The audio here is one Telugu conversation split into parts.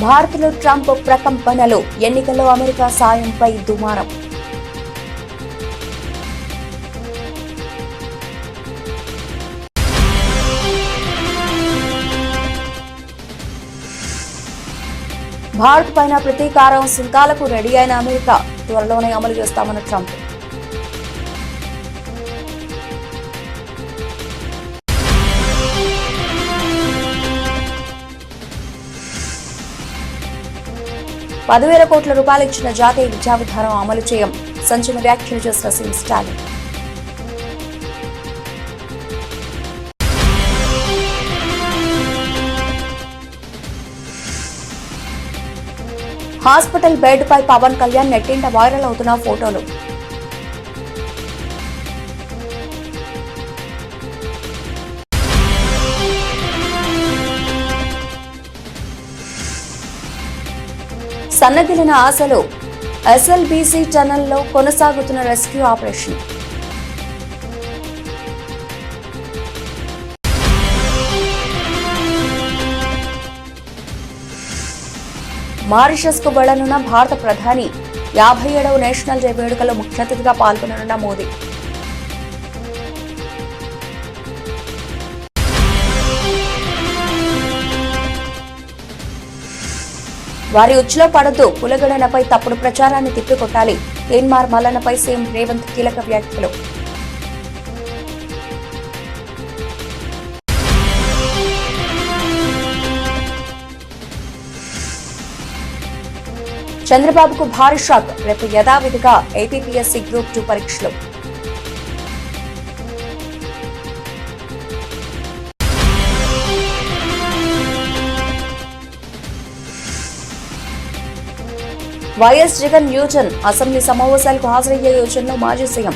భారత్లో ట్రంప్ ప్రకంపనలు, ఎన్నికల్లో అమెరికా సాయంపై దుమారం. భారత్ పైన ప్రతీకారం సుంకాలకు రెడీ అయిన అమెరికా, త్వరలోనే అమలు చేస్తామన్న ట్రంప్. ₹10,000 కోట్ల ఇచ్చిన జాతీయ విద్యా విధానం అమలు చేయం, సంచలన వ్యాఖ్యలు చేసిన సీఎం స్టాలిన్. హాస్పిటల్ బెడ్ పై పవన్ కళ్యాణ్, నెట్టింట వైరల్ అవుతున్న ఫోటోలు. సన్నగిలిన ఆశలు, ఎస్ఎల్బీసీ టనల్లో కొనసాగుతున్న రెస్క్యూ ఆపరేషన్. మారిషస్ కు వెళ్లనున్న భారత ప్రధాని, 57వ నేషనల్ డే వేడుకలో ముఖ్య అతిథిగా పాల్గొననున్న మోదీ. వారి ఉచ్చులో పడద్దు, కులగణనపై తప్పుడు ప్రచారాన్ని తిప్పికొట్టాలి, తీన్మార్ మల్లన్నపై సీఎం రేవంత్ కీలక వ్యాఖ్యలు. చంద్రబాబుకు భారీ షాక్, రేపు యథావిధిగా ఏపీపీఎస్సీ గ్రూప్ 2 పరీక్షలు. వైఎస్ జగన్ యూజన్, అసెంబ్లీ సమావేశాలకు హాజరయ్యే యోచనలో మాజీ సీఎం.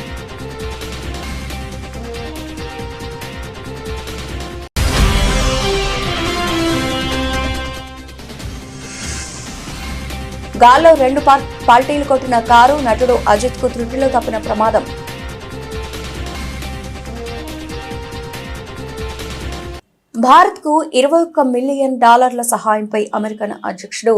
గాల్లో 2 పార్టీలు కొట్టిన కారు, నటుడు అజిత్ కు త్రుటిలో తప్పిన ప్రమాదం. భారత్ కు $21 మిలియన్ సహాయంపై అమెరికన్ అధ్యక్షుడు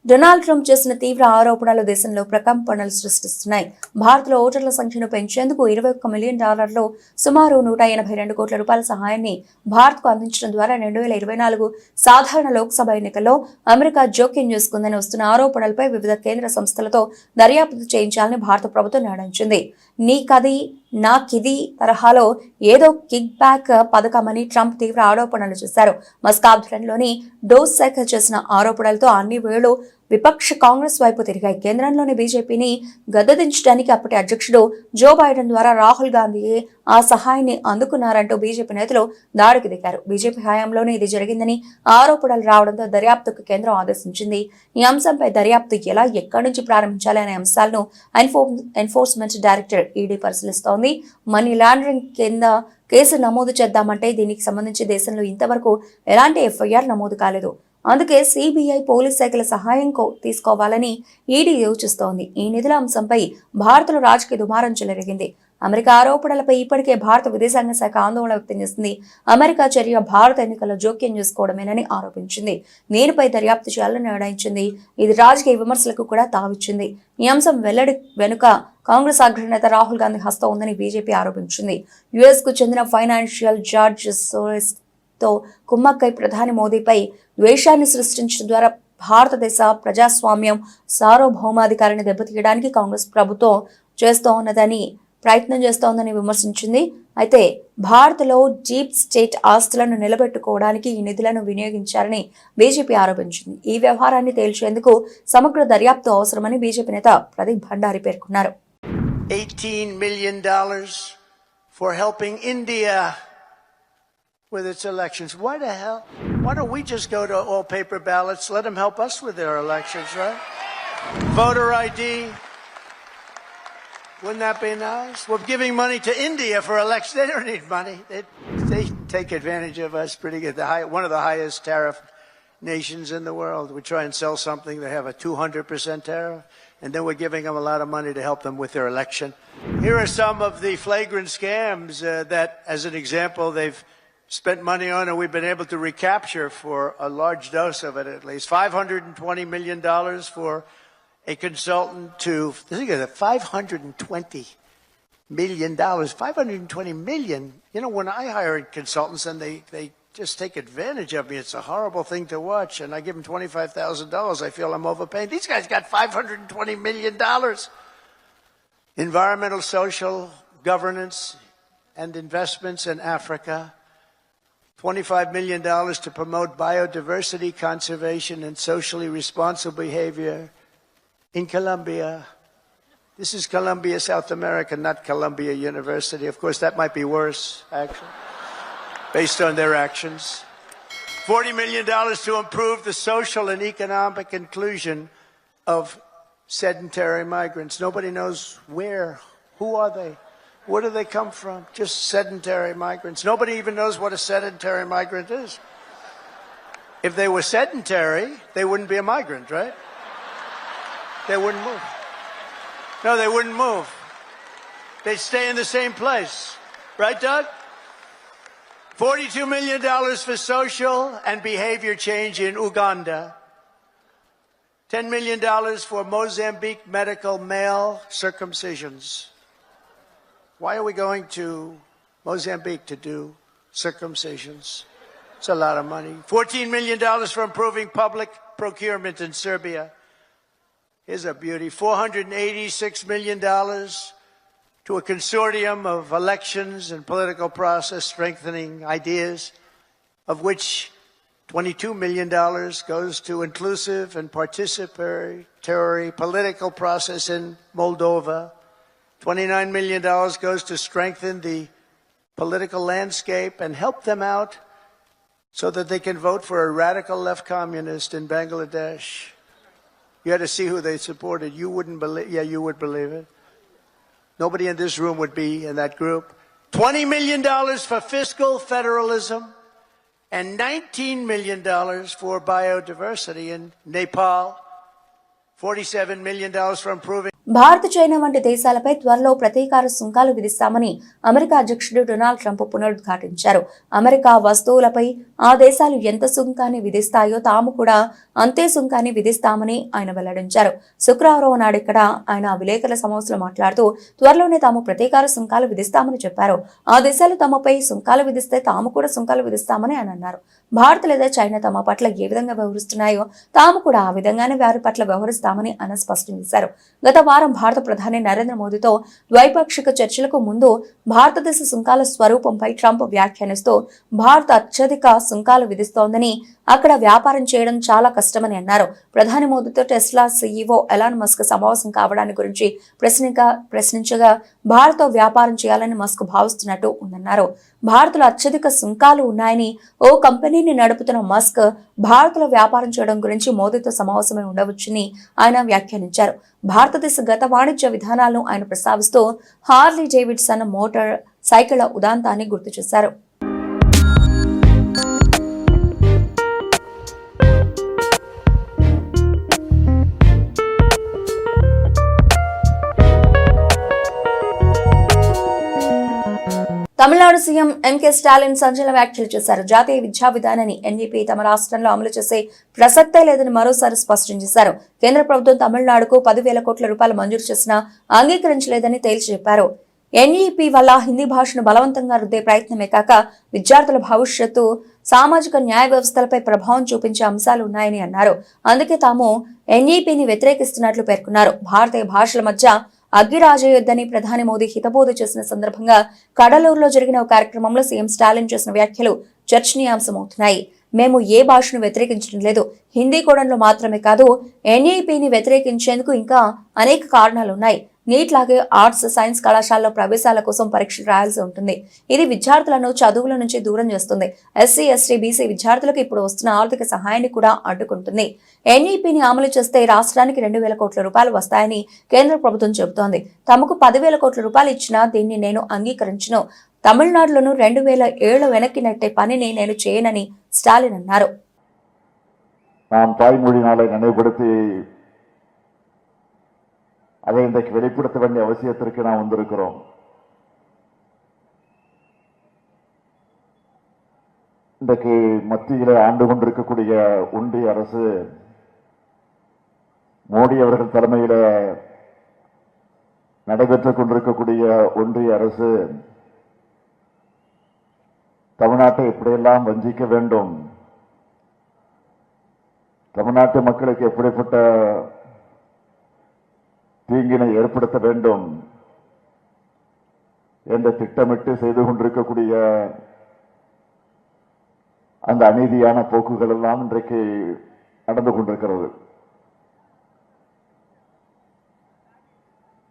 డొనాల్డ్ ట్రంప్ చేసిన తీవ్ర ఆరోపణలు దేశంలో ప్రకంపనలు సృష్టిస్తున్నాయి. భారత్లో ఓటర్ల సంఖ్యను పెంచేందుకు $21 మిలియన్ సుమారు $182 కోట్ల సహాయాన్ని భారత్ కు అందించడం ద్వారా 2024 సాధారణ లోక్సభ ఎన్నికల్లో అమెరికా జోక్యం చేసుకుందని వస్తున్న ఆరోపణలపై వివిధ కేంద్ర సంస్థలతో దర్యాప్తు చేయించాలని భారత ప్రభుత్వం నిర్ణయించింది. నీకది నాకిది తరహాలో ఏదో కిక్ బ్యాక్ పథకమని ట్రంప్ తీవ్ర ఆరోపణలు చేశారు. మస్కాబ్లోని డోస్ శాఖ చేసిన ఆరోపణలతో అన్ని వేళలు విపక్ష కాంగ్రెస్ వైపు తిరిగాయి. కేంద్రంలోని బీజేపీని గద్దదించడానికి అప్పటి అధ్యక్షుడు జో బైడెన్ ద్వారా రాహుల్ గాంధీ ఆ సహాయాన్ని అందుకున్నారంటూ బీజేపీ నేతలు దాడికి దిగారు. బీజేపీ హయాంలోనే ఇది జరిగిందని ఆరోపణలు రావడంతో దర్యాప్తుకు కేంద్రం ఆదేశించింది. ఈ అంశంపై దర్యాప్తు ఎలా, ఎక్కడి నుంచి ప్రారంభించాలి అనే అంశాలను ఎన్ఫోర్స్మెంట్ డైరెక్టర్ ఈడీ పరిశీలిస్తోంది. మనీ లాండరింగ్ కింద కేసు నమోదు చేద్దామంటే దీనికి సంబంధించి దేశంలో ఇంతవరకు ఎలాంటి ఎఫ్ఐఆర్ నమోదు కాలేదు. అందుకే సిబిఐ, పోలీస్ శాఖల సహాయం తీసుకోవాలని ఈడీ యోచిస్తోంది. ఈ నిధుల అంశంపై భారత్లో రాజకీయ దుమారం చెలరేగింది. అమెరికా ఆరోపణలపై ఇప్పటికే భారత విదేశాంగ శాఖ ఆందోళన వ్యక్తం చేసింది. అమెరికా చర్య భారత ఎన్నికల్లో జోక్యం చేసుకోవడమేనని ఆరోపించింది. దీనిపై దర్యాప్తు చేయాలని నిర్ణయించింది. ఇది రాజకీయ విమర్శలకు కూడా తావిచ్చింది. ఈ అంశం వెల్లడి వెనుక కాంగ్రెస్ అగ్రనేత రాహుల్ గాంధీ హస్తం ఉందని బీజేపీ ఆరోపించింది. యుఎస్ కు చెందిన ఫైనాన్షియల్ జార్జ్ సోరెస్ తో కుమ్మక్కై ప్రధాని మోదీపై ద్వేషాన్ని సృష్టించడం ద్వారా భారతదేశ ప్రజాస్వామ్యం, సార్వభౌమాధికారాన్ని దెబ్బతీయడానికి కాంగ్రెస్ ప్రభుత్వం ప్రయత్నం చేస్తోందని విమర్శించింది. అయితే భారత్లో డీప్ స్టేట్ ఆస్తులను నిలబెట్టుకోవడానికి ఈ నిధులను వినియోగించారని బీజేపీ ఆరోపించింది. ఈ వ్యవహారాన్ని తేల్చేందుకు సమగ్ర దర్యాప్తు అవసరమని బీజేపీ నేత ప్రదీప్ భండారి పేర్కొన్నారు. $18 million for helping India with its elections. Why the hell? Why don't we just go to all paper ballots? Let them help us with their elections, right? Voter ID. Wouldn't that be nice? We're giving money to India for elections. They don't need money. They take advantage of us pretty good. One of the highest tariff nations in the world. We try and sell something, they have a 200% tariff, and then we're giving them a lot of money to help them with their election. Here are some of the flagrant scams that, as an example, they've spent money on and we've been able to recapture for a large dose of it at least. $520 million for a consultant to, think of that, $520 million. $520 million. You know, when I hire consultants and they just take advantage of me, it's a horrible thing to watch. And I give them $25,000. I feel I'm overpaying. These guys got $520 million. Environmental, social, governance, and investments in Africa. $25 million to promote biodiversity, conservation, and socially responsible behavior in Colombia. This is Colombia, South America, not Columbia University. Of course, that might be worse, actually, based on their actions. $40 million to improve the social and economic inclusion of sedentary migrants. Nobody knows where. Who are they? Where do they come from? Just sedentary migrants. Nobody even knows what a sedentary migrant is. If they were sedentary, they wouldn't be a migrant, right? They wouldn't move. No, they wouldn't move. They'd stay in the same place. Right, Doug? $42 million for social and behavior change in Uganda. $10 million for Mozambique medical male circumcisions. Why are we going to Mozambique to do circumcisions? It's a lot of money. $14 million for improving public procurement in Serbia. Here's a beauty. $486 million to a consortium of elections and political process strengthening ideas, of which $22 million goes to inclusive and participatory political process in Moldova. $29 million goes to strengthen the political landscape and help them out so that they can vote for a radical left communist in Bangladesh. You had to see who they supported. You wouldn't believe, yeah, you would believe it. Nobody in this room would be in that group. $20 million for fiscal federalism and $19 million for biodiversity in Nepal. $47 million for improving. Bharat, China వంటి దేశాలపై త్వరలో ప్రతీకార సుంకాలు విధిస్తామని అమెరికా అధ్యక్షుడు డొనాల్డ్ ట్రంప్ పునరుద్ఘాటించారు. అమెరికా వస్తువులపై ఆ దేశాలు ఎంత సుంకాన్ని విధిస్తాయో తాము కూడా అంతే సుంకాన్ని విధిస్తామని ఆయన వెల్లడించారు. శుక్రవారం నాడు ఇక్కడ ఆయన విలేకరుల సమావేశంలో మాట్లాడుతూ త్వరలోనే తాము ప్రతీకార సుంకాలు విధిస్తామని చెప్పారు. ఆ దేశాలు తమపై సుంకాలు విధిస్తే తాము కూడా సుంకాలు విధిస్తామని ఆయన అన్నారు. భారత్ లేదా చైనా తమ పట్ల ఏ విధంగా వ్యవహరిస్తున్నాయో తాము కూడా ఆ విధంగానే వారి పట్ల వ్యవహరిస్తామని ఆయన స్పష్టం చేశారు. గత వారం భారత ప్రధాని నరేంద్ర మోదీతో ద్వైపాక్షిక చర్చలకు ముందు భారతదేశ సుంకాల స్వరూపంపై ట్రంప్ వ్యాఖ్యానిస్తూ భారత్ అత్యధిక సుంకాలు విధిస్తోందని, అక్కడ వ్యాపారం చేయడం చాలా కష్టమని అన్నారు. ప్రధాని మోదీతో టెస్లా సీఈఓ ఎలాన్ మస్క్ సమావేశం కావడాన్ని గురించి ప్రశ్నించగా భారత్తో వ్యాపారం చేయాలని మస్క్ భావిస్తున్నట్టు ఉందన్నారు. భారత్లో అత్యధిక సుంకాలు ఉన్నాయని ఓ కంపెనీని నడుపుతున్న మస్క్ భారత్లో వ్యాపారం చేయడం గురించి మోదీతో సమావేశమై ఉండవచ్చని ఆయన వ్యాఖ్యానించారు. భారతదేశ గత వాణిజ్య విధానాలను ఆయన ప్రస్తావిస్తూ హార్లీ డేవిడ్సన్ మోటార్ సైకిళ్ల ఉదాంతాన్ని గుర్తు చేశారు. తమిళనాడు సీఎం ఎంకే స్టాలిన్ సంచలన వ్యాఖ్యలు చేశారు. జాతీయ విద్యా విధానాన్ని ఎన్ఈపీ తమ రాష్ట్రంలో అమలు చేసే ప్రసక్తే లేదని మరోసారి స్పష్టం చేశారు. కేంద్ర ప్రభుత్వం తమిళనాడుకు 10,000 కోట్ల రూపాయలు మంజూరు చేసినా అంగీకరించలేదని తేల్చి చెప్పారు. ఎన్ఈపీ వల్ల హిందీ భాషను బలవంతంగా రుద్దే ప్రయత్నమే కాక విద్యార్థుల భవిష్యత్తు, సామాజిక న్యాయ వ్యవస్థలపై ప్రభావం చూపించే అంశాలు ఉన్నాయని అన్నారు. అందుకే తాము ఎన్ఈపీని వ్యతిరేకిస్తున్నట్లు పేర్కొన్నారు. భారతీయ భాషల మధ్య అగ్గిరాజేయొద్దని ప్రధాని మోదీ హితబోధ చేసిన సందర్భంగా కడలూరులో జరిగిన ఒక కార్యక్రమంలో సీఎం స్టాలిన్ చేసిన వ్యాఖ్యలు చర్చనీయాంశమవుతున్నాయి. మేము ఏ భాషను వ్యతిరేకించడం లేదు, హిందీ కోణంలో మాత్రమే కాదు, ఎన్ఈపీని వ్యతిరేకించేందుకు ఇంకా అనేక కారణాలున్నాయి. నీట్ లాగే ఆర్ట్స్ సైన్స్ కళాశాలలో ప్రవేశాల కోసం పరీక్షలు రాయాల్సి ఉంటుంది. ఇది విద్యార్థులను చదువుల నుంచి దూరం చేస్తుంది. ఎస్సీ, ఎస్టీ, బీసీ విద్యార్థులకు ఇప్పుడు వస్తున్న ఆర్థిక సహాయాన్ని కూడా అడ్డుకుంటుంది. ఎన్ఈపీని అమలు చేస్తే రాష్ట్రానికి 2,000 కోట్ల రూపాయలు వస్తాయని కేంద్ర ప్రభుత్వం చెబుతోంది. తమకు 10,000 కోట్ల రూపాయలు ఇచ్చినా దీన్ని నేను అంగీకరించను. తమిళనాడులోను 2007 వెనక్కి నెట్టే పనిని నేను చేయనని స్టాలిన్ అన్నారు. நாம் தாய்மொழி நாளை நினைவுபடுத்தி அதை இன்றைக்கு வெளிப்படுத்த வேண்டிய அவசியத்திற்கு நாம் வந்திருக்கிறோம். இன்றைக்கு மத்தியிலே ஆண்டு கொண்டிருக்கக்கூடிய ஒன்றிய அரசு மோடி அவர்கள் தலைமையில நடைபெற்றுக் கொண்டிருக்கக்கூடிய ஒன்றிய அரசு தமிழ்நாட்டை எப்படியெல்லாம் வஞ்சிக்க வேண்டும், தமிழ்நாட்டு மக்களுக்கு எப்படிப்பட்ட தீங்கினை ஏற்படுத்த வேண்டும் என்று திட்டமிட்டு செய்து கொண்டிருக்கக்கூடிய அந்த அநீதியான போக்குகள் எல்லாம் இன்றைக்கு நடந்து கொண்டிருக்கிறது.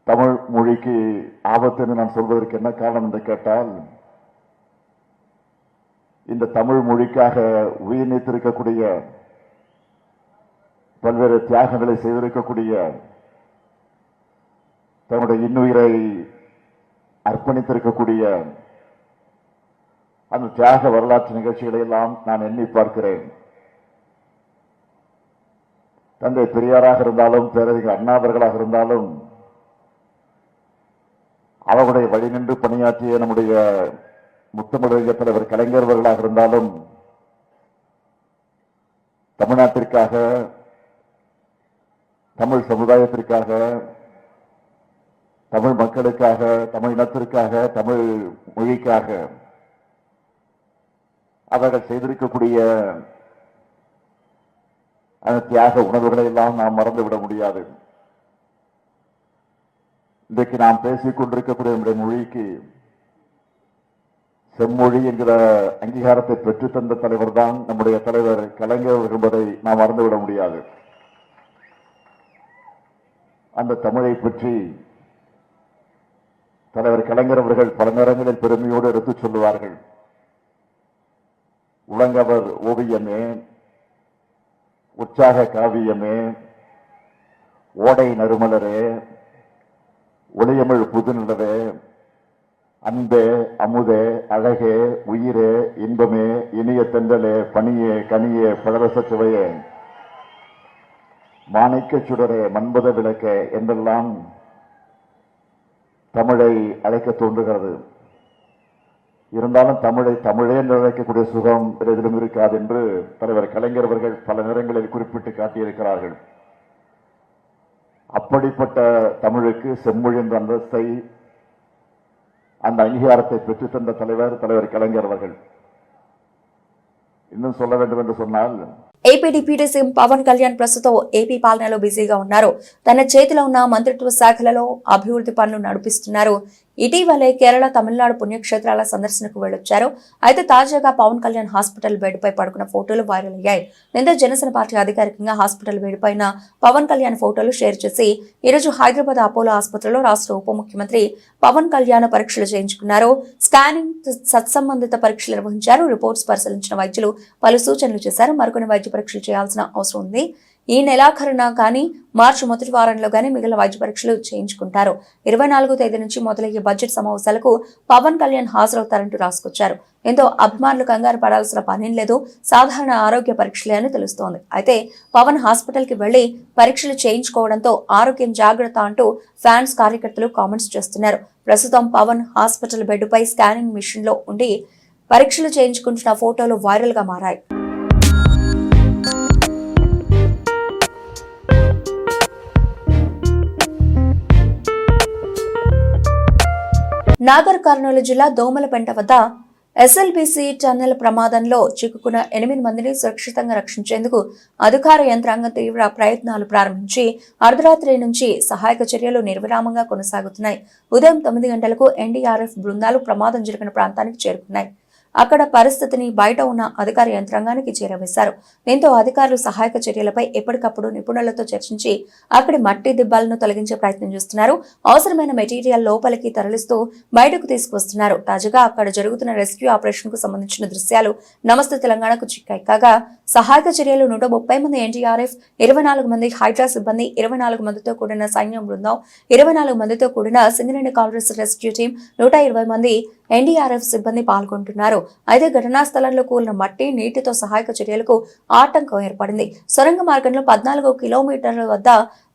தமிழ் மொழிக்கு ஆபத்து என்று நான் சொல்வதற்கு என்ன காரணம் என்று கேட்டால், இந்த தமிழ் மொழிக்காக உயிர் நீத்திருக்கக்கூடிய, பல்வேறு தியாகங்களை செய்திருக்கக்கூடிய, தன்னுடைய இன்னுயிரை அர்ப்பணித்திருக்கக்கூடிய அந்த தியாக வரலாற்று நிகழ்ச்சிகளை எல்லாம் நான் எண்ணி பார்க்கிறேன். தந்தை பெரியாராக இருந்தாலும், பேரறிஞர் அண்ணா அவர்களாக இருந்தாலும், அவர்களுடைய வழி நின்று பணியாற்றிய நம்முடைய முத்தமிழறிஞர் தலைவர் கலைஞர் அவர்களாக இருந்தாலும், தமிழ்நாட்டிற்காக, தமிழ் சமுதாயத்திற்காக, தமிழ் மக்களுக்காக, தமிழ் இனத்திற்காக, தமிழ் மொழிக்காக அவர்கள் செய்திருக்கக்கூடிய அந்த தியாக உணர்வுகளை எல்லாம் நாம் மறந்துவிட முடியாது. இன்றைக்கு நாம் பேசிக் கொண்டிருக்கக்கூடிய நம்முடைய மொழிக்கு செம்மொழி என்கிற அங்கீகாரத்தை பெற்றுத் தந்த தலைவர் தான் நம்முடைய தலைவர் கலைஞர் என்பதை நாம் மறந்துவிட முடியாது. அந்த தமிழை பற்றி தலைவர் கலைஞர் அவர்கள் பல நேரங்களில் பெருமையோடு எடுத்துச் சொல்லுவார்கள். உலங்கவர் ஓவியமே, உற்சாக காவியமே, ஓடை நறுமலரே, ஒளியமிழ் புதுநிலவே, அன்பே, அமுதே, அழகே, உயிரே, இன்பமே, இனிய தென்றலே, பனியே, கனியே, பழரசச் சுவையே, மாணிக்க சுடரே, மன்பத விளக்கே என்றெல்லாம் தமிழை அழைக்க தோன்றுகிறது. இருந்தாலும் தமிழை தமிழே என்று அழைக்கக்கூடிய சுகம் எதிலும் இருக்காது என்று தலைவர் கலைஞர் அவர்கள் பல நேரங்களில் குறிப்பிட்டு காட்டியிருக்கிறார்கள். அப்படிப்பட்ட தமிழுக்கு செம்மொழி என்ற அந்தஸ்தை, அந்த அங்கீகாரத்தை பெற்றுத் தந்த தலைவர் கலைஞர் அவர்கள். இன்னும் சொல்ல வேண்டும் என்று சொன்னால், AP deputy CM Pawan Kalyan ప్రస్తుతం ఏపీ పాలనలో బిజీగా ఉన్నారు. తన చేతిలో ఉన్న మంత్రిత్వ శాఖలలో అభివృద్ధి పనులు నడిపిస్తున్నారు. ఇటీవలే కేరళ, తమిళనాడు పుణ్యక్షేత్రాల సందర్శనకు వెళ్లొచ్చారు. అయితే తాజాగా పవన్ కళ్యాణ్ హాస్పిటల్ బెడ్ పై పడుకున్న ఫోటోలు వైరల్ అయ్యాయి. నింద జనసేన పార్టీ అధికారికంగా హాస్పిటల్ బెడ్ పైన పవన్ కళ్యాణ్ ఫోటోలు షేర్ చేసి ఈరోజు హైదరాబాద్ అపోలో ఆసుపత్రిలో రాష్ట్ర ఉప ముఖ్యమంత్రి పవన్ కళ్యాణ్ పరీక్షలు చేయించుకున్నారు. స్కానింగ్, సత్సంబంధిత పరీక్షలు నిర్వహించారు. రిపోర్ట్స్ పరిశీలించిన వైద్యులు పలు సూచనలు చేశారు. మరికొన్ని వైద్య పరీక్షలు చేయాల్సిన అవసరం ఉంది. ఈ నెలాఖరున కానీ మార్చి మొదటి వారంలో కానీ మిగిలిన వైద్య పరీక్షలు చేయించుకుంటారు. 24వ తేదీ నుంచి మొదలయ్యే బడ్జెట్ సమావేశాలకు పవన్ కళ్యాణ్ హాజరవుతారంటూ రాసుకొచ్చారు. ఎంతో అభిమానులు కంగారు పడాల్సిన పనేం లేదు, సాధారణ ఆరోగ్య పరీక్షలే అని తెలుస్తోంది. అయితే పవన్ హాస్పిటల్ కి వెళ్లి పరీక్షలు చేయించుకోవడంతో ఆరోగ్యం జాగ్రత్త అంటూ ఫ్యాన్స్, కార్యకర్తలు కామెంట్స్ చేస్తున్నారు. ప్రస్తుతం పవన్ హాస్పిటల్ బెడ్ పై స్కానింగ్ మిషన్ లో ఉండి పరీక్షలు చేయించుకుంటున్న ఫోటోలు వైరల్ గా మారాయి. నాగర్ కర్నూలు జిల్లా దోమలపెంట వద్ద ఎస్ఎల్బీసీ టన్నెల్ ప్రమాదంలో చిక్కుకున్న 8 మందిని సురక్షితంగా రక్షించేందుకు అధికార యంత్రాంగం తీవ్ర ప్రయత్నాలు ప్రారంభించి అర్ధరాత్రి నుంచి సహాయక చర్యలు నిర్విరామంగా కొనసాగుతున్నాయి. ఉదయం 9 గంటలకు ఎన్డీఆర్ఎఫ్ బృందాలు ప్రమాదం జరిగిన ప్రాంతానికి చేరుకున్నాయి. అక్కడ పరిస్థితిని బయట ఉన్న అధికార యంత్రాంగానికి చేరవేశారు. దీంతో అధికారులు సహాయక చర్యలపై ఎప్పటికప్పుడు నిపుణులతో చర్చించి అక్కడి మట్టి దిబ్బలను తొలగించే ప్రయత్నం చేస్తున్నారు. అవసరమైన మెటీరియల్ లోపలికి తరలిస్తూ బయటకు తీసుకువస్తున్నారు. తాజాగా అక్కడ జరుగుతున్న రెస్క్యూ ఆపరేషన్ కు సంబంధించిన దృశ్యాలు నమస్తే తెలంగాణకు చిక్కాయి. కాగా సహాయక చర్యలు 130 మంది ఎన్డీఆర్ఎఫ్, 24 మంది హైడ్రా సిబ్బంది, 24 మందితో కూడిన సైన్యం బృందం, 24 మందితో కూడిన సింగరేణి కాలరీస్ రెస్క్యూ టీం, 120 మంది ఎన్డీఆర్ఎఫ్ సిబ్బంది పాల్గొంటున్నారు. అయితే ఘటనా స్థలంలో కూలిన మట్టి, నీటితో సహాయక చర్యలకు ఆటంకం ఏర్పడింది. సొరంగ మార్గంలో 14 కిలోమీటర్ల వద్ద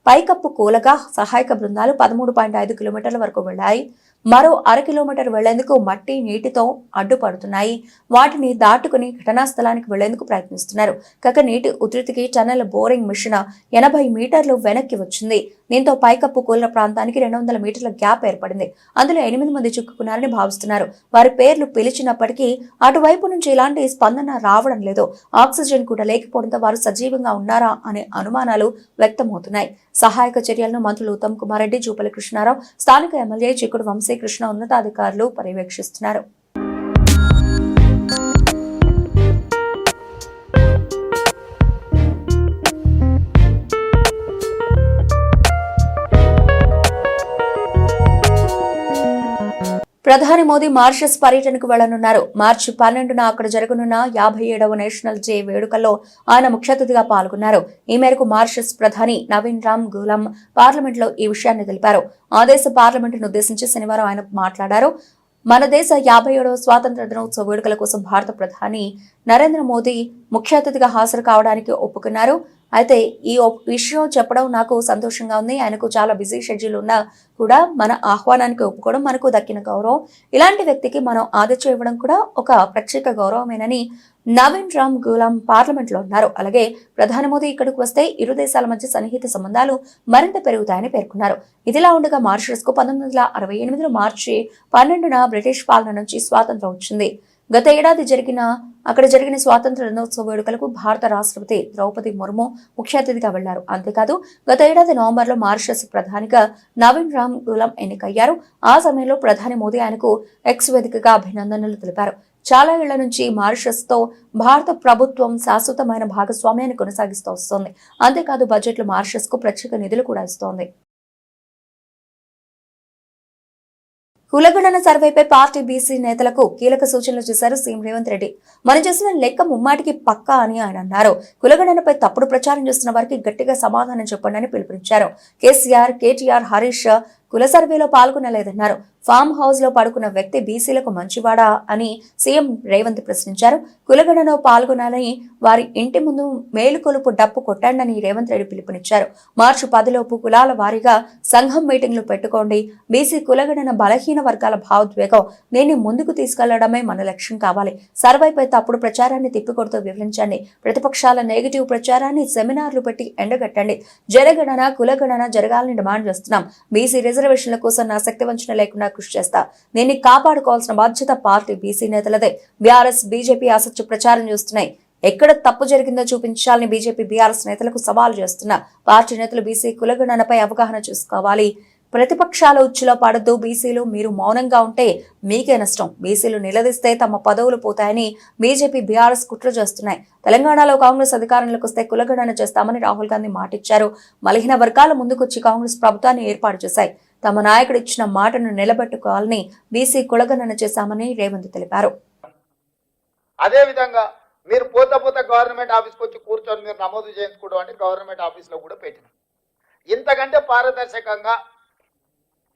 పైకప్పు కూలగా సహాయక బృందాలు 13.5 కిలోమీటర్ల వరకు వెళ్లాయి. మరో 1/2 కిలోమీటర్ వెళ్లేందుకు మట్టి, నీటితో అడ్డుపడుతున్నాయి. వాటిని దాటుకుని ఘటనా స్థలానికి వెళ్లేందుకు ప్రయత్నిస్తున్నారు. కాక నీటి ఉధృతికి టన్నెల్ బోరింగ్ మిషన్ 80 మీటర్లు వెనక్కి వచ్చింది. దీంతో పైకప్పు కూలిన ప్రాంతానికి 200 మీటర్ల గ్యాప్ ఏర్పడింది. అందులో 8 మంది చిక్కుకున్నారని భావిస్తున్నారు. వారి పేర్లు పిలిచినప్పటికీ అటువైపు నుంచి ఎలాంటి స్పందన రావడం లేదు. ఆక్సిజన్ కూడా లేకపోవడంతో వారు సజీవంగా ఉన్నారా అనే అనుమానాలు వ్యక్తమవుతున్నాయి. సహాయక చర్యలను మంత్రులు ఉత్తమ్ కుమార్ రెడ్డి, జూపల్లి కృష్ణారావు, స్థానిక ఎమ్మెల్యే చిక్కుడు వంశీకృష్ణ ఉన్నతాధికారులు పర్యవేక్షిస్తున్నారు. ప్రధాని మోదీ మారిషస్ పర్యటనకు వెళ్లనున్నారు. మార్చి 12న అక్కడ జరగనున్న 57వ నేషనల్ డే వేడుకల్లో ఆయన ముఖ్య అతిథిగా పాల్గొన్నారు. ఈ మేరకు మారిషస్ ప్రధాని నవీన్ రామ్ గూలం పార్లమెంట్లో ఈ విషయాన్ని తెలిపారు. ఆ దేశ పార్లమెంటును ఉద్దేశించి శనివారం ఆయన మాట్లాడారు. మన దేశ 57వ స్వాతంత్ర దినోత్సవ వేడుకల కోసం భారత ప్రధాని నరేంద్ర మోదీ ముఖ్య అతిథిగా హాజరు కావడానికి ఒప్పుకున్నారు. అయితే ఈ విషయం చెప్పడం నాకు సంతోషంగా ఉంది. ఆయనకు చాలా బిజీ షెడ్యూల్ ఉన్నా కూడా మన ఆహ్వానానికి ఒప్పుకోవడం మనకు దక్కిన గౌరవం. ఇలాంటి వ్యక్తికి మనం ఆతిథ్యం ఇవ్వడం కూడా ఒక ప్రత్యేక గౌరవమేనని నవీన్ రామ్ గూలం పార్లమెంట్లో అన్నారు. అలాగే ప్రధాని మోదీ ఇక్కడికి వస్తే ఇరు దేశాల మధ్య సన్నిహిత సంబంధాలు మరింత పెరుగుతాయని పేర్కొన్నారు. ఇదిలా ఉండగా మారిషస్ కు 1968 మార్చి 12న బ్రిటిష్ పాలన నుంచి స్వాతంత్రం వచ్చింది. గత ఏడాది అక్కడ జరిగిన స్వాతంత్ర దినోత్సవ వేడుకలకు భారత రాష్ట్రపతి ద్రౌపది ముర్ము ముఖ్య అతిథిగా వెళ్లారు. అంతేకాదు గత ఏడాది నవంబర్లో మారిషస్ ప్రధానిగా నవీన్ రామ్ గూలం ఎన్నికయ్యారు. ఆ సమయంలో ప్రధాని మోదీ ఆయనకు ఎక్స్ వేదికగా అభినందనలు తెలిపారు. చాలా ఏళ్ల నుంచి మారిషస్ తో భారత ప్రభుత్వం శాశ్వతమైన భాగస్వామ్యాన్ని కొనసాగిస్తూ వస్తోంది. అంతేకాదు బడ్జెట్లో మారిషస్ కు ప్రత్యేక నిధులు కూడా ఇస్తోంది. కులగణన సర్వేపై పార్టీ బీసీ నేతలకు కీలక సూచనలు చేశారు సీఎం రేవంత్ రెడ్డి. మనం చేసిన లెక్క ముమ్మాటికి పక్కా అని ఆయన అన్నారు. కులగణనపై తప్పుడు ప్రచారం చేస్తున్న వారికి గట్టిగా సమాధానం చెప్పండి అని పిలుపునిచ్చారు. కేసీఆర్, కేటీఆర్, హరీష్ కుల సర్వేలో పాల్గొనలేదన్నారు. ఫామ్ హౌస్ లో పడుకున్న వ్యక్తి బీసీలకు మంచివాడా అని సీఎం రేవంత్ ప్రశ్నించారు. కులగణనలో పాల్గొనాలని వారి ఇంటి ముందు మేలుకొలుపు డప్పు కొట్టండి రేవంత్ రెడ్డి పిలుపునిచ్చారు. మార్చి 10లోపు కులాల వారీగా సంఘం మీటింగ్లు పెట్టుకోండి. బీసీ కులగణన బలహీన వర్గాల భావోద్వేగం, దీన్ని ముందుకు తీసుకెళ్లడమే మన లక్ష్యం కావాలి. సర్వేపై తప్పుడు ప్రచారాన్ని తిప్పికొడుతూ వివరించండి. ప్రతిపక్షాల నెగిటివ్ ప్రచారాన్ని సెమినార్లు పెట్టి ఎండగట్టండి. జనగణన, కులగణన జరగాలని డిమాండ్ చేస్తున్నాం. బీసీ రిజర్వేషన్ల కోసం నా శక్తి వంచన లేకుండా కృషి చేస్తా. దీన్ని కాపాడుకోవాల్సిన బాధ్యత పార్టీ బీసీ నేతలదే. బీఆర్ఎస్, బీజేపీ అసత్య ప్రచారం చేస్తున్నాయి. ఎక్కడ తప్పు జరిగిందో చూపించాలని బీజేపీ, బీఆర్ఎస్ నేతలకు సవాల్ చేస్తున్నా. పార్టీ నేతలు బీసీ కులగణనపై అవగాహన చేసుకోవాలి. ప్రతిపక్షాల ఉచ్చులో పడద్దు. బీసీలు మీరు మౌనంగా ఉంటే మీకే నష్టం. బీసీలు నిలదీస్తే తమ పదవులు పోతాయని బీజేపీ, బీఆర్ఎస్ కుట్ర చేస్తున్నాయి. తెలంగాణలో కాంగ్రెస్ అధికారంలోకి వస్తే కులగణన చేస్తామని రాహుల్ గాంధీ మాటిచ్చారు. బలహీన వర్గాల ముందుకొచ్చి కాంగ్రెస్ ప్రభుత్వాన్ని ఏర్పాటు చేశాయి. తమ నాయకుడు ఇచ్చిన మాటను నిలబెట్టుకోవాలని బీసీ కులగణన చేశామని రేవంత్ తెలిపారు. అదేవిధంగా మీరు పోతా గవర్నమెంట్ ఆఫీస్కి వచ్చి కూర్చొని మీరు నమోదు చేయించుకోవడం అంటే గవర్నమెంట్ ఆఫీస్లో కూడా పెట్టినాం. ఇంతకంటే పారదర్శకంగా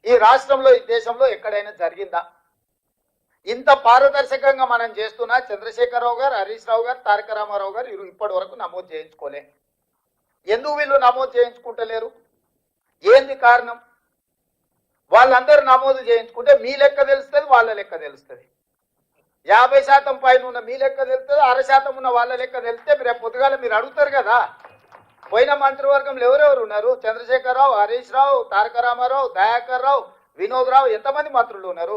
ఈ రాష్ట్రంలో, ఈ దేశంలో ఎక్కడైనా జరిగిందా? ఇంత పారదర్శకంగా మనం చేస్తున్నా చంద్రశేఖరరావు గారు, హరీష్ రావు గారు, తారక రామారావు గారు ఇప్పటి వరకు నమోదు చేయించుకోలే. ఎందుకు వీళ్ళు నమోదు చేయించుకుంటలేరు? ఏంది కారణం? వాళ్ళందరూ నమోదు చేయించుకుంటే మీ లెక్క తెలుస్తుంది, వాళ్ళ లెక్క తెలుస్తుంది. 50% పైన ఉన్న మీ లెక్క తెలుస్తుంది, 1/2% ఉన్న వాళ్ళ లెక్క తెలిస్తే రేపు పొద్దుగాల మీరు అడుగుతారు కదా. పోయిన మంత్రివర్గంలో ఎవరెవరు ఉన్నారు? చంద్రశేఖరరావు, హరీష్ రావు, తారక రామారావు, దయాకర్ రావు, వినోద్ రావు, ఎంతమంది మంత్రులు ఉన్నారు?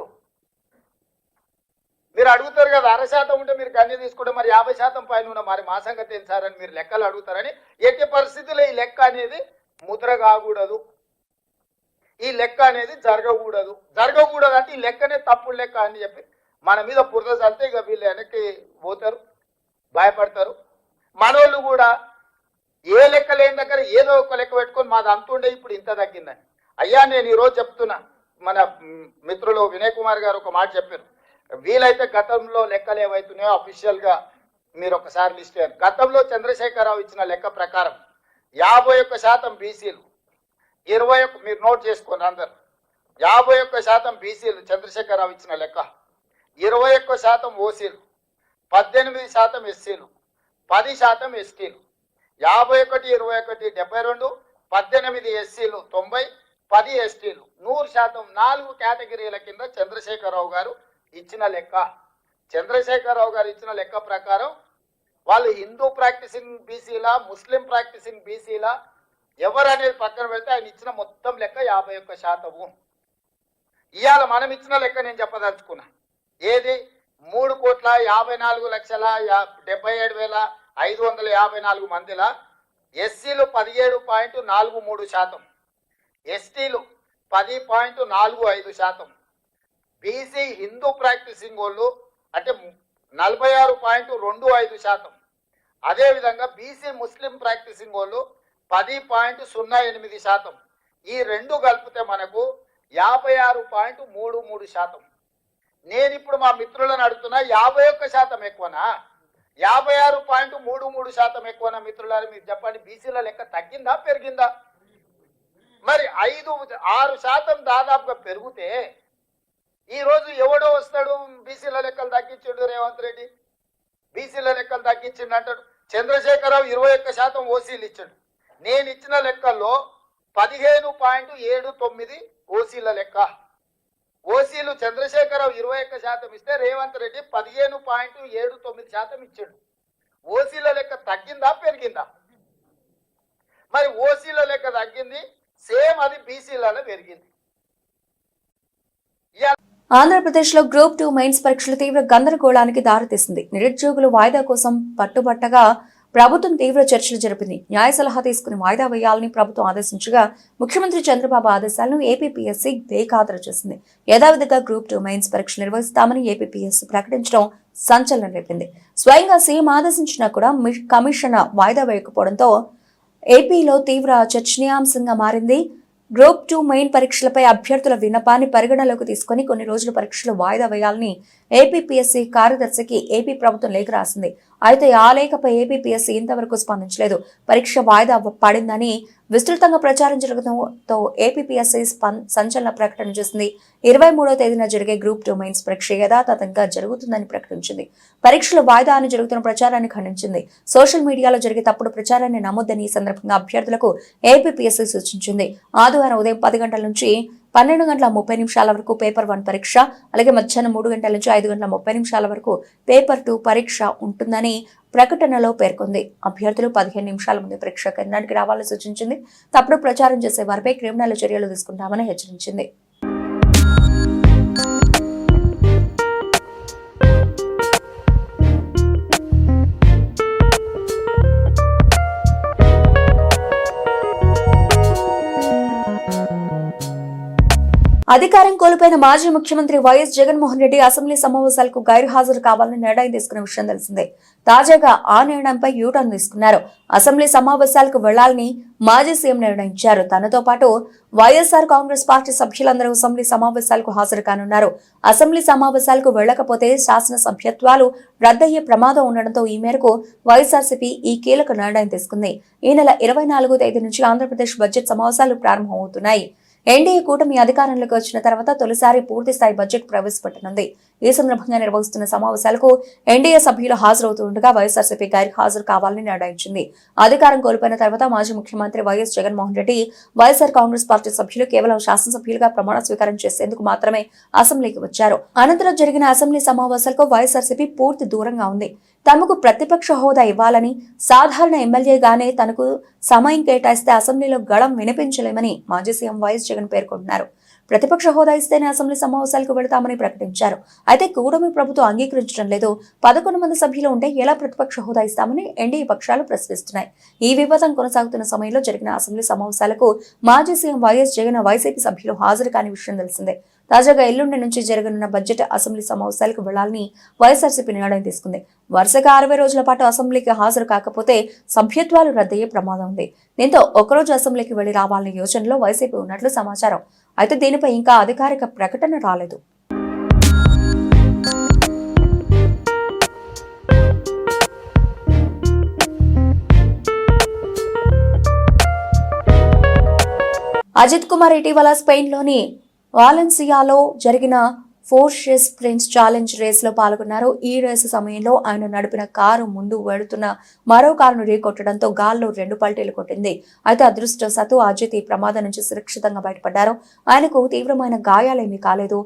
మీరు అడుగుతారు కదా. 1/2% ఉంటే మీరు కన్య తీసుకుంటే మరి 50% పైన ఉన్న మరి మా సంగతి తెలుసారని మీరు లెక్కలు అడుగుతారని. ఎట్టి పరిస్థితుల్లో ఈ లెక్క అనేది ముద్ర కాకూడదు. ఈ లెక్క అనేది జరగకూడదు అంటే ఈ లెక్కనే తప్పుడు లెక్క అని చెప్పి మన మీద బురద చల్లితే ఇక వీళ్ళు వెనక్కి పోతారు, భయపడతారు. మనోళ్ళు కూడా ఏ లెక్క లేని దగ్గర ఏదో ఒక లెక్క పెట్టుకొని మాది అంతుండే ఇప్పుడు ఇంత తగ్గిందని. అయ్యా నేను ఈరోజు చెప్తున్నా, మన మిత్రులు వినయ్ కుమార్ గారు ఒక మాట చెప్పారు, వీలైతే గతంలో లెక్కలు ఏవైతున్నాయో అఫీషియల్గా మీరు ఒకసారి లిస్ట్ చేయాలి. గతంలో చంద్రశేఖరరావు ఇచ్చిన లెక్క ప్రకారం 51% బీసీలు, 21 మీరు నోట్ చేసుకోండి అందరు, 51% బీసీలు చంద్రశేఖరరావు ఇచ్చిన లెక్క, 21% ఓసీలు, 18% ఎస్సీలు, 10% ఎస్టీలు, 51, 21, 72, 18 ఎస్సీలు, 90, 10 ఎస్టీలు, 100%. 4 కేటగిరీల కింద చంద్రశేఖరరావు గారు ఇచ్చిన లెక్క. చంద్రశేఖరరావు గారు ఇచ్చిన లెక్క ప్రకారం వాళ్ళు హిందూ ప్రాక్టీసింగ్ బీసీలా, ముస్లిం ప్రాక్టీసింగ్ బీసీలా ఎవరనేది పక్కన పెడితే ఆయన ఇచ్చిన మొత్తం లెక్క 51%. ఇవాళ మనం ఇచ్చిన లెక్క నేను చెప్పదలుచుకున్నా, ఏది 3,54,77,554 మందిలా ఎస్సీలు 17.43%, ఎస్టీలు 10.45%, బీసీ హిందూ ప్రాక్టీసింగ్ వాళ్ళు అంటే 46.25%, అదేవిధంగా బీసీ ముస్లిం ప్రాక్టీసింగ్ వాళ్ళు 10.08%. ఈ రెండు కలిపితే మనకు 56.33%. నేను ఇప్పుడు మా మిత్రులను అడుగుతున్నా, 51% ఎక్కువనా 56.33% ఎక్కువనా? మిత్రులారు మీరు చెప్పండి, బీసీల లెక్క తగ్గిందా పెరిగిందా? మరి 5-6% దాదాపుగా పెరిగితే ఈరోజు ఎవడో వస్తాడు బీసీల లెక్కలు తగ్గించాడు రేవంత్ రెడ్డి, బీసీల లెక్కలు తగ్గించిండు అంటాడు. చంద్రశేఖరరావు 21% ఓసీలు ఇచ్చాడు. నేను ఇచ్చిన లెక్కల్లో 15.79 ఓసీల లెక్క. ఓసీలు చంద్రశేఖరరావు 21% ఇస్తే రేవంత్ రెడ్డి 15.79% ఇచ్చాడు. ఓసీల లెక్క తగ్గిందా పెరిగిందా? మరి ఓసీల లెక్క తగ్గింది, సేమ్ అది బీసీలలో పెరిగింది. ఆంధ్రప్రదేశ్లో గ్రూప్ 2 మెయిన్స్ పరీక్షలు తీవ్ర గందరగోళానికి దారితీసింది. నిరుద్యోగులు వాయిదా కోసం పట్టుబట్టగా ప్రభుత్వం తీవ్ర చర్చలు జరిపింది. న్యాయ సలహా తీసుకుని వాయిదా వేయాలని ప్రభుత్వం ఆదేశించగా ముఖ్యమంత్రి చంద్రబాబు ఆదేశాలను ఏపీపీఎస్సీ బేఖాతరు చేసింది. యథావిధిగా గ్రూప్ 2 మెయిన్స్ పరీక్షలు నిర్వహిస్తామని ఏపీపీఎస్సీ ప్రకటించడం సంచలనం రేపింది. స్వయంగా సీఎం ఆదేశించినా కూడా కమిషన్ వాయిదా వేయకపోవడంతో ఏపీలో తీవ్ర చర్చనీయాంశంగా మారింది. గ్రూప్ 2 మెయిన్ పరీక్షలపై అభ్యర్థుల విన్నపాన్ని పరిగణలోకి తీసుకుని కొన్ని రోజుల పరీక్షలు వాయిదా వేయాలని ఏపీపీఎస్సీ కార్యదర్శికి ఏపీ ప్రభుత్వం లేఖ రాసింది. అయితే ఆ లేఖపై ఏపీపీఎస్సీ ఇంతవరకు స్పందించలేదు. పరీక్ష వాయిదా పడిందని విస్తృతంగా ప్రచారం జరగడంతో ఏపీపీఎస్సీ సంచలన ప్రకటన చేసింది. 23వ తేదీన జరిగే గ్రూప్ 2 మెయిన్స్ పరీక్ష యథాతథంగా జరుగుతుందని ప్రకటించింది. పరీక్షల వాయిదా అని జరుగుతున్న ప్రచారాన్ని ఖండించింది. సోషల్ మీడియాలో జరిగే తప్పుడు ప్రచారాన్ని నమ్మొద్దని ఈ సందర్భంగా అభ్యర్థులకు ఏపీపీఎస్సీ సూచించింది. ఆదివారం ఉదయం 10 గంటల నుంచి 12:30 వరకు పేపర్ 1 పరీక్ష, అలాగే మధ్యాహ్నం 3 గంటల నుంచి 5:30 వరకు పేపర్ 2 పరీక్ష ఉంటుందని ప్రకటనలో పేర్కొంది. అభ్యర్థులు 15 నిమిషాల ముందు పరీక్ష కేంద్రానికి రావాలని సూచించింది. తప్పుడు ప్రచారం చేసే వారిపై క్రిమినల్ చర్యలు తీసుకుంటామని హెచ్చరించింది. అధికారం కోల్పోయిన మాజీ ముఖ్యమంత్రి వైఎస్ జగన్మోహన్ రెడ్డి అసెంబ్లీ సమావేశాలకు గైర్హాజరు కావాలని నిర్ణయం తీసుకున్న విషయం తెలిసిందే. తాజాగా ఆ నిర్ణయంపై యూటర్న్ తీసుకున్నారు. అసెంబ్లీ సమావేశాలకు వెళ్లాలని మాజీ సీఎం నిర్ణయించారు. తనతో పాటు వైఎస్ఆర్ కాంగ్రెస్ పార్టీ సభ్యులందరూ అసెంబ్లీ సమావేశాలకు హాజరు కానున్నారు. అసెంబ్లీ సమావేశాలకు వెళ్లకపోతే శాసన సభ్యత్వాలు రద్దయ్యే ప్రమాదం ఉండడంతో ఈ మేరకు వైఎస్ఆర్సీపీ ఈ కీలక నిర్ణయం తీసుకుంది. ఈ నెల 24వ తేదీ నుంచి ఆంధ్రప్రదేశ్ బడ్జెట్ సమావేశాలు ప్రారంభమవుతున్నాయి. ఎన్డీఏ కూటమి అధికారంలోకి వచ్చిన తర్వాత తొలిసారి పూర్తిస్థాయి బడ్జెట్ ప్రవేశపెట్టనుంది. ఈ సందర్భంగా నిర్వహిస్తున్న సమావేశాలకు ఎన్డీఏ సభ్యులు హాజరవుతుండగా వైఎస్ఆర్సీపీ హాజరు కావాలని నిర్ణయించింది. అధికారం కోల్పోయిన తర్వాత మాజీ ముఖ్యమంత్రి వైఎస్ జగన్మోహన్ రెడ్డి వైఎస్ఆర్ కాంగ్రెస్ పార్టీ సభ్యులు కేవలం శాసనసభ్యులుగా ప్రమాణ స్వీకారం చేసేందుకు మాత్రమే అసెంబ్లీకి వచ్చారు. అనంతరం జరిగిన అసెంబ్లీ సమావేశాలకు వైఎస్ఆర్సీపీ పూర్తి దూరంగా ఉంది. తమకు ప్రతిపక్ష హోదా ఇవ్వాలని, సాధారణ ఎమ్మెల్యేగానే తనకు సమయం కేటాయిస్తే అసెంబ్లీలో గళం వినిపించలేమని మాజీ సీఎం వైఎస్ జగన్ పేర్కొంటున్నారు. ప్రతిపక్ష హోదా ఇస్తేనే అసెంబ్లీ సమావేశాలకు వెళతామని ప్రకటించారు. అయితే కూటమి ప్రభుత్వం అంగీకరించడం లేదు. 11 మంది సభ్యులు ఉంటే ఎలా ప్రతిపక్ష హోదా ఇస్తామని ఎన్డీఏ పక్షాలు ప్రశ్నిస్తున్నాయి. ఈ వివాదం కొనసాగుతున్న సమయంలో జరిగిన అసెంబ్లీ సమావేశాలకు మాజీ సీఎం వైఎస్ జగన్ వైసీపీ సభ్యులు హాజరు కాని విషయం తెలిసిందే. తాజాగా ఎల్లుండి నుంచి జరగనున్న బడ్జెట్ అసెంబ్లీ సమావేశాలకు వెళ్లాలని వైఎస్ఆర్సీపీ నిర్ణయం తీసుకుంది. వరుసగా 60 రోజుల పాటు అసెంబ్లీకి హాజరు కాకపోతే సభ్యత్వాలు రద్దయ్యే ప్రమాదం ఉంది. దీంతో ఒకరోజు అసెంబ్లీకి వెళ్లి రావాలనే యోచనలో వైసీపీ ఉన్నట్లు సమాచారం. అయితే దీనిపై ఇంకా అధికారిక ప్రకటన రాలేదు. అజిత్ కుమార్ ఇటీవల స్పెయిన్లోని వాలెన్సియాలో జరిగిన పోర్షే స్ప్రింట్ ఛాలెంజ్ రేసులో పాల్గొన్నారు. ఈ రేసు సమయంలో ఆయన నడిపిన కారు ముందు వెళుతున్న మరో కారును ఢీకొట్టడంతో గాల్లో 2 పల్టీలు కొట్టింది. అయితే అదృష్టవశాత్తు అజిత్ ఈ ప్రమాదం నుంచి సురక్షితంగా బయటపడ్డారు. ఆయనకు తీవ్రమైన గాయాలేమీ కాలేదు.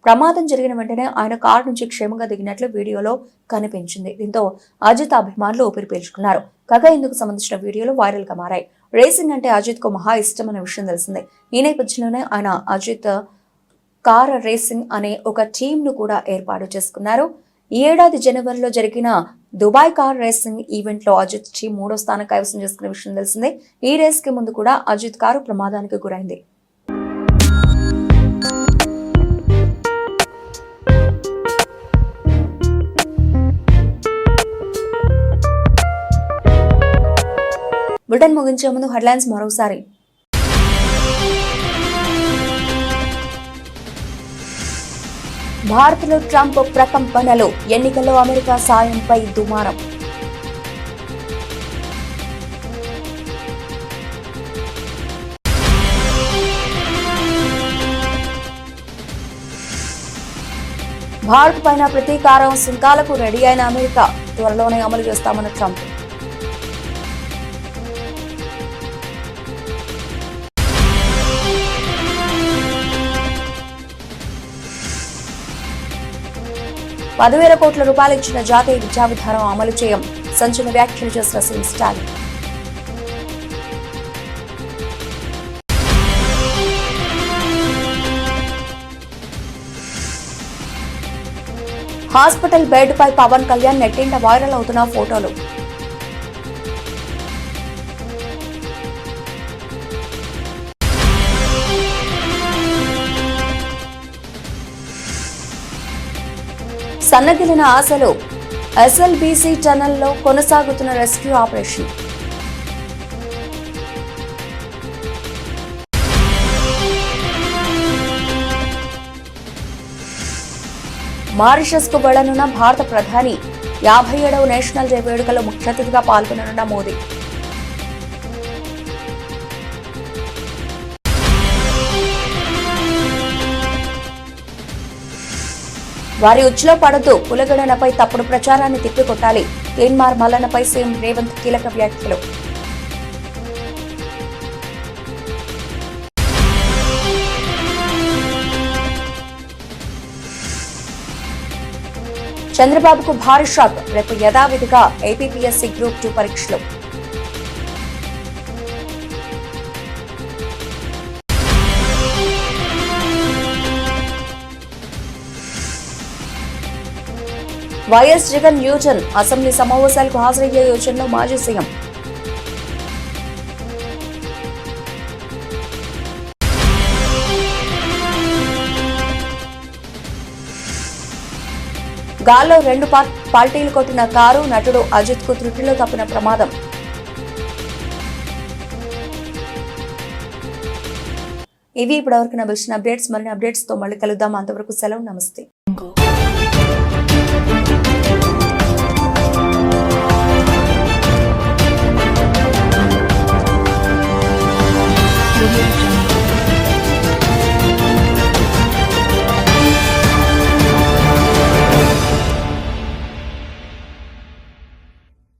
ప్రమాదం జరిగిన వెంటనే ఆయన కారు నుంచి క్షేమంగా దిగినట్లు వీడియోలో కనిపించింది. దీంతో అజిత్ అభిమానులు ఊపిరి పీల్చుకున్నారు. కాగా ఇందుకు సంబంధించిన వీడియోలు వైరల్ గా మారాయి. రేసింగ్ అంటే అజిత్ కు మహా ఇష్టమైన విషయం తెలిసిందే. ఈ నేపథ్యంలోనే ఆయన అజిత్ కార్ రేసింగ్ అనే ఒక టీమ్ ను కూడా ఏర్పాటు చేసుకున్నారు. ఈ ఏడాది జనవరిలో జరిగిన దుబాయ్ కార్ రేసింగ్ ఈవెంట్ లో అజిత్ టీం 3వ స్థానం కైవసం చేసుకున్న విషయం తెలిసిందే. ఈ రేస్ కి ముందు కూడా అజిత్ కారు ప్రమాదానికి గురైంది. బ్రిటన్ ముగించే ముందు హెడ్లైన్స్ మరోసారి. భారత్లో ట్రంప్ ప్రకంపనలు, ఎన్నికల్లో అమెరికా సాయంపై దుమారం. భారత్ పైన ప్రతీకారం సుంకాలకు రెడీ అయిన అమెరికా, త్వరలోనే అమలు చేస్తామన్న ట్రంప్. ₹10,000 కోట్ల ఇచ్చిన జాతీయ విద్యా విధానం అమలు చేయం, సంచలన వ్యాఖ్యలు చేసిన సీఎం స్టాలిన్. హాస్పిటల్ బెడ్ పై పవన్ కళ్యాణ్, నెట్టింట వైరల్ అవుతున్న ఫోటోలు. సన్నగిలిన ఆశలు, ఎస్ఎల్బీసీ టనల్లో కొనసాగుతున్న రెస్క్యూ ఆపరేషన్. మారిషస్ కు వెళ్లనున్న భారత ప్రధాని, 57వ నేషనల్ డే వేడుకలో ముఖ్య అతిథిగా పాల్గొననున్న మోదీ. వారి ఉచ్చులో పడద్దు, కులగణనపై తప్పుడు ప్రచారాన్ని తిప్పికొట్టాలి, తీన్మార్ మల్లన్నపై సీఎం రేవంత్ కీలక వ్యాఖ్యలు. చంద్రబాబుకు భారీ షాక్, రేపు యథావిధిగా ఏపీపీఎస్సీ గ్రూప్ 2 పరీక్షలు. వైఎస్ జగన్ యూటర్న్, అసెంబ్లీ సమావేశాలకు హాజరయ్యే యోచనలో మాజీ సీఎం. గాల్లో 2 పల్టీలు కొట్టిన కారు, నటుడు అజిత్ కు త్రుటిలో తప్పిన ప్రమాదం. ఇవి ఇప్పటివరకు నా వచ్చిన అప్డేట్స్. మరిన్ని అప్డేట్స్ తో మళ్ళీ కలుద్దాం. అంతవరకు సెలవు, నమస్తే.